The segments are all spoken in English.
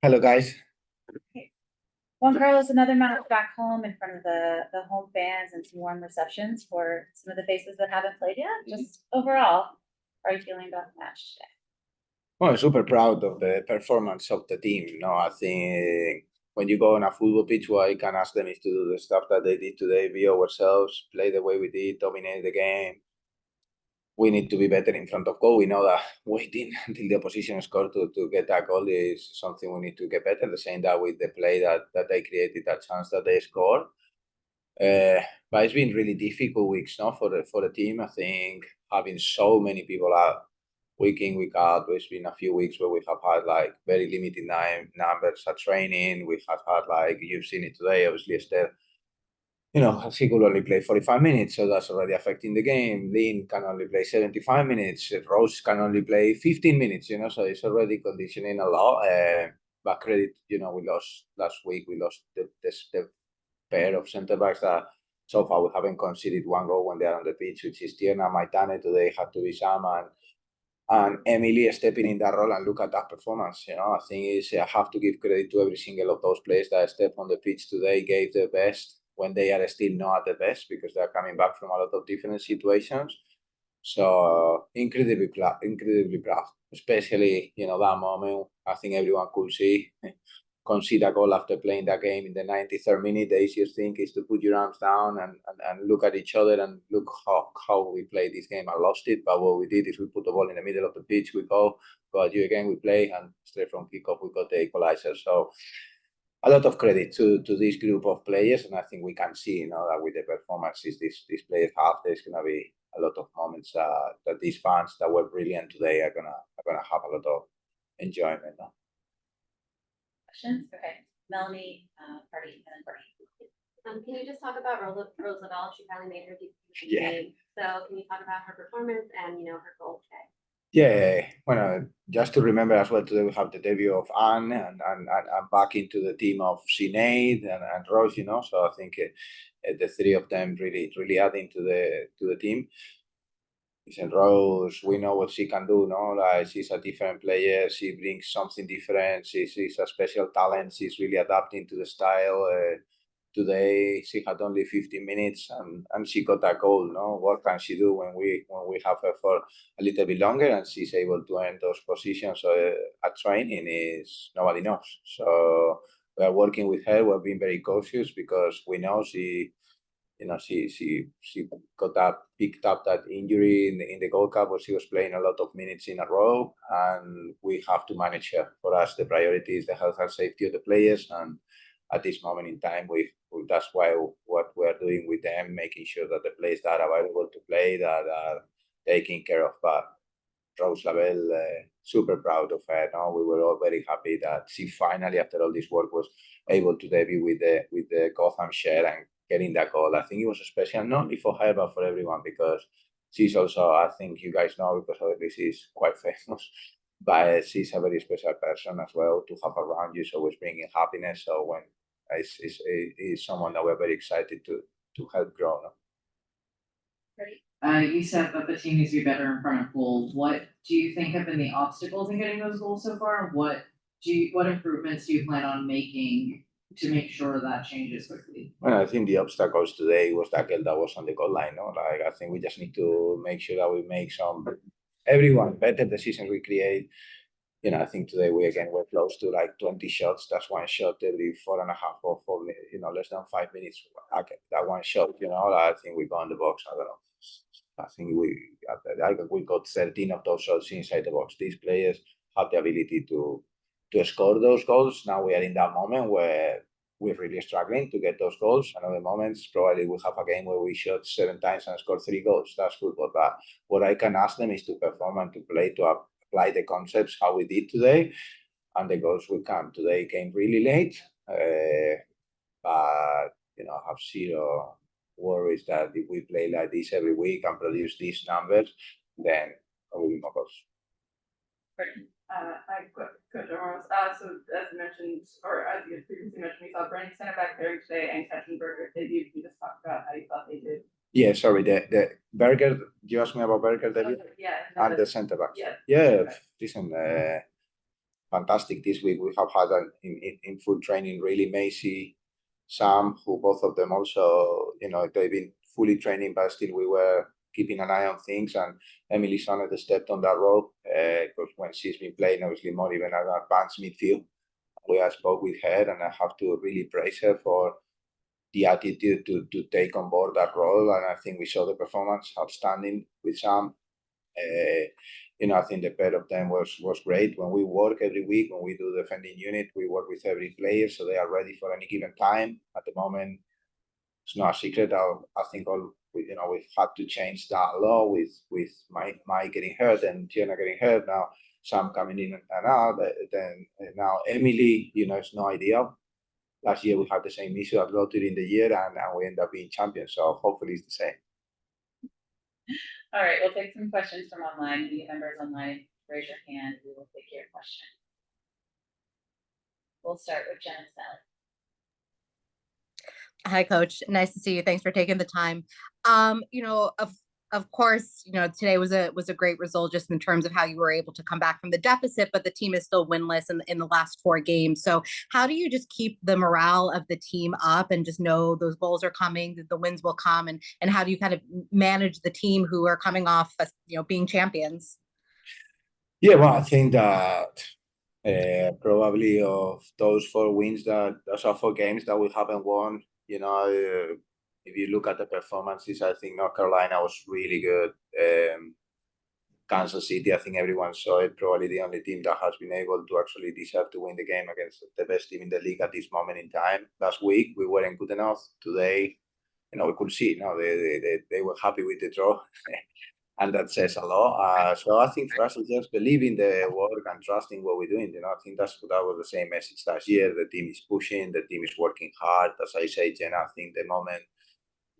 Hello, guys. Juan Carlos, another match back home in front of the home fans and some warm receptions for some of the faces that haven't played yet. Just overall, how are you feeling about the match today? Well, I'm super proud of the performance of the team. I think when you go on a football pitch, what I can ask them is to do the stuff that they did today, be ourselves, play the way we did, dominate the game. We need to be better in front of goal. We know that waiting until the opposition score to get that goal is something we need to get better. The same that with the play that they created, that chance that they scored. But it's been really difficult weeks now for the team. I think having so many people out week in, week out, there's been a few weeks where we have had like very limited numbers at training. We have had like you've seen it today, obviously Esther, he could only play 45 minutes, so that's already affecting the game. Lynn can only play 75 minutes. Rose can only play 15 minutes, so it's already conditioning a lot. But credit, we lost last week. We lost the pair of centre backs that so far we haven't conceded one goal when they're on the pitch, which is Tierna, Maitane. Today had to be Sam and Emily stepping in that role, and look at that performance. I think I have to give credit to every single of those players that step on the pitch today, gave their best when they are still not at the best because they're coming back from a lot of different situations. So incredibly proud, especially that moment. I think everyone could see concede a goal after playing that game in the 93rd minute. The easiest thing is to put your arms down and look at each other and look how we played this game. I lost it, but what we did is we put the ball in the middle of the pitch. We go at you again. We play, and straight from kickoff we got the equalizer. So a lot of credit to this group of players, and I think we can see that with the performances these players have, there's gonna be a lot of moments that these fans that were brilliant today are gonna have a lot of enjoyment. Questions? Okay. Melanie, Party, and then Bernie. Can you just talk about Rose Lavelle? She finally made her debut in the Yeah. game. So can you talk about her performance and her goal today? Yeah, well, just to remember as well, today we have the debut of Anne and back into the team of Sinead and Rose, So I think the three of them really adding to the team. Listen, Rose, we know what she can do, no? Like she's a different player. She brings something different. She's a special talent. She's really adapting to the style. Today she had only 15 minutes and she got a goal. No, what can she do when we have her for a little bit longer and she's able to earn those positions at training is nobody knows. So we are working with her. We're being very cautious because we know she picked up that injury in the Gold Cup where she was playing a lot of minutes in a row, and we have to manage her. For us, the priority is the health and safety of the players, and at this moment in time, that's why what we're doing with them, making sure that the players that are available to play that are taken care of. But Rose Lavelle, super proud of her. No, we were all very happy that she finally, after all this work, was able to debut with the Gotham share and getting that goal. I think it was special not only for her but for everyone because she's also, I think you guys know because obviously she's quite famous, but she's a very special person as well to have around you. So always bringing happiness. So when it's someone that we're very excited to help grow. No? You said that the team needs to be better in front of goals. What do you think have been the obstacles in getting those goals so far? What improvements do you plan on making to make sure that changes quickly? Well, I think the obstacles today was that girl that was on the goal line. No? Like I think we just need to make sure that we make everyone better decisions we create. I think today we again were close to like 20 shots. That's one shot every 4.5 or 4 minutes, less than 5 minutes. Okay, that one shot, I think we got in the box. I don't know. I think we got 13 of those shots inside the box. These players have the ability to score those goals. Now we are in that moment where we're really struggling to get those goals. Another moments, probably we'll have a game where we shot 7 times and scored 3 goals. That's football. But what I can ask them is to perform and to play, to apply the concepts how we did today. And the goals will come. Today came really late. But, I have zero worries that if we play like this every week and produce these numbers, then there will be more goals. Hi, Coach Amoros. So as mentioned, or as you previously mentioned, we saw Bernie center back Berg today and Ketchenberger debut. Can you just talk about how you thought they did? Yeah, sorry, the Berger, you asked me about Berger debut? Yeah. And the center back. Yeah. Yeah, listen, fantastic this week. We have had in full training really Macy, Sam, who both of them also, they've been fully training, but still we were keeping an eye on things. And Emily Sonnet stepped on that role because when she's been playing, obviously more even at advanced midfield, I spoke with her, and I have to really praise her for the attitude to take on board that role. And I think we saw the performance outstanding with Sam. I think the pair of them was great. When we work every week, when we do the defending unit, we work with every player so they are ready for any given time. At the moment, it's not a secret. I think we've had to change that a lot with Mike getting hurt and Tiana getting hurt. Now Sam coming in and out. Then now Emily, it's no idea. Last year we had the same issue a lot during the year, and we end up being champions. So hopefully it's the same. All right, we'll take some questions from online. Any members online, raise your hand. We will take your question. We'll start with Jen and Sally. Hi, Coach. Nice to see you. Thanks for taking the time. Of course, today was a great result just in terms of how you were able to come back from the deficit, but the team is still winless in the last 4 games. So how do you just keep the morale of the team up and just know those goals are coming, that the wins will come, and how do you kind of manage the team who are coming off, being champions? Yeah, well, I think that probably of those 4 wins, those are 4 games that we haven't won. If you look at the performances, I think North Carolina was really good. Kansas City, I think everyone saw it. Probably the only team that has been able to actually deserve to win the game against the best team in the league at this moment in time. Last week, we weren't good enough. Today, we could see, they were happy with the draw. And that says a lot. So I think for us, we just believe in the work and trusting what we're doing. I think that was the same message last year. The team is pushing, the team is working hard. As I say, Jen, I think the moment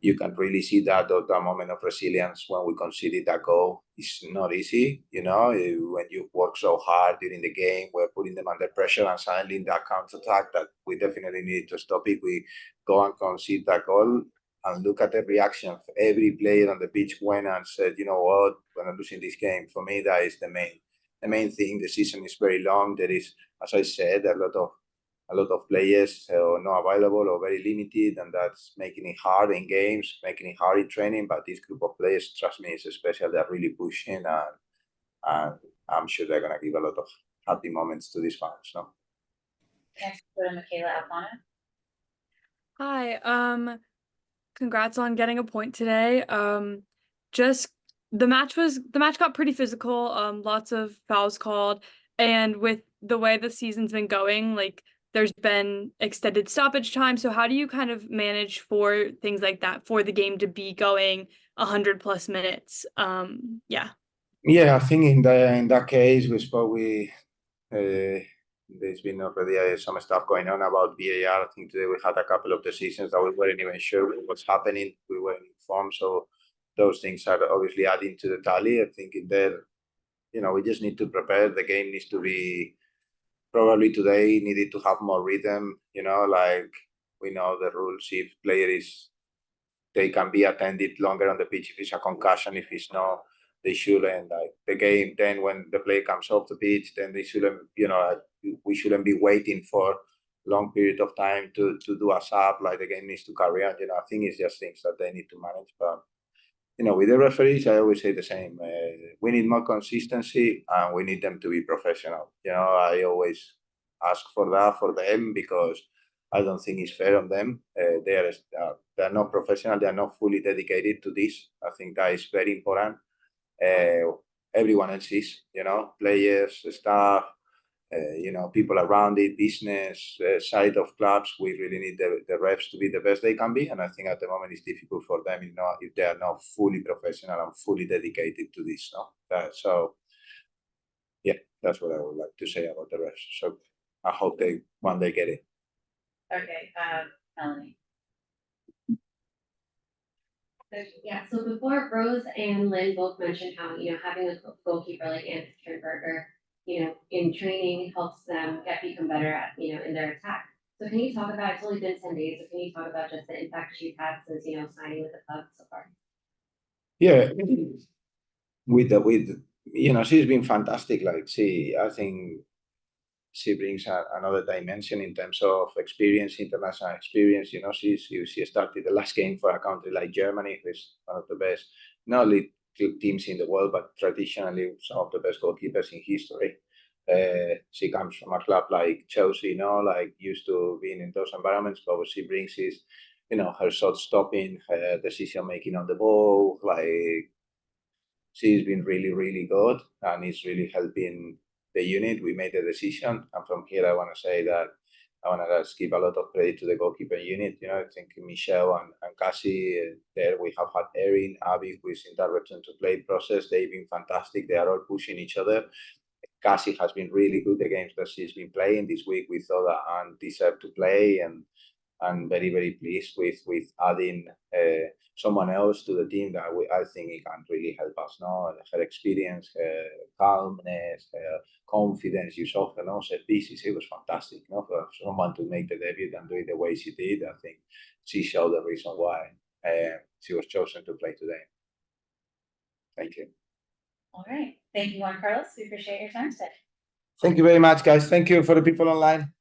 you can really see that moment of resilience when we conceded that goal is not easy. When you work so hard during the game, we're putting them under pressure, and suddenly in that counter-attack that we definitely need to stop it. We go and concede that goal. And look at the reaction of every player on the pitch went and said, you know what, we're not losing this game. For me, that is the main thing. The season is very long. There is, as I said, a lot of players not available or very limited, and that's making it hard in games, making it hard in training. But this group of players, trust me, is special. They're really pushing, and I'm sure they're gonna give a lot of happy moments to these fans. No. Next, go to Michaela Alfano. Hi. Congrats on getting a point today. Just the match got pretty physical. Lots of fouls called, and with the way the season's been going, like there's been extended stoppage time. So how do you kind of manage for things like that for the game to be going 100+ minutes? Yeah. Yeah, I think in that case we spoke with. There's been already some stuff going on about VAR. I think today we had a couple of decisions that we weren't even sure what's happening. We weren't informed, so those things are obviously adding to the tally. I think in there, we just need to prepare. The game needs to be probably today needed to have more rhythm. Like we know the rules. If they can be attended longer on the pitch if it's a concussion. If it's not, they shouldn't. Like the game, then when the player comes off the pitch, then they shouldn't. We shouldn't be waiting for long period of time to do a sub. Like the game needs to carry on. I think it's just things that they need to manage. But with the referees, I always say the same. We need more consistency, and we need them to be professional. I always ask for that for them because I don't think it's fair on them. They're not professional. They are not fully dedicated to this. I think that is very important. Everyone else is, players, staff, people around it, business, side of clubs. We really need the refs to be the best they can be. And I think at the moment it's difficult for them, if they are not fully professional and fully dedicated to this. So, yeah, that's what I would like to say about the refs. So I hope one day get it. Okay, Melanie. Yeah, so before Rose and Lynn both mentioned how, having a goalkeeper like Anthony Sternberger, in training helps them become better at, in their attack. So can you talk about, it's only been 10 days, so can you talk about just the impact she's had since, signing with the club so far? Yeah, she's been fantastic. I think she brings another dimension in terms of experience, international experience. You know, she started the last game for a country like Germany, who's one of the best, not only teams in the world, but traditionally some of the best goalkeepers in history. She comes from a club like Chelsea, you know, like used to being in those environments, but what she brings is, you know, her shot stopping, her decision making on the ball, like she's been really, really good and it's really helping the unit. We made a decision, and from here I want to say that I want to just give a lot of credit to the goalkeeper unit. You know, I think Michelle and Cassie, there we have had Erin, Abby, who is in that return to play process. They've been fantastic. They are all pushing each other. Cassie has been really good the games that she's been playing. This week we thought that Anne deserved to play, and very, very pleased with adding someone else to the team that I think it can really help us. No, her experience, her calmness, her confidence. You saw her, no, set pieces. It was fantastic. You know, for someone to make the debut and do it the way she did, I think she showed the reason why she was chosen to play today. Thank you. All right. Thank you, Juan Carlos. We appreciate your time today. Thank you very much, guys. Thank you for the people online.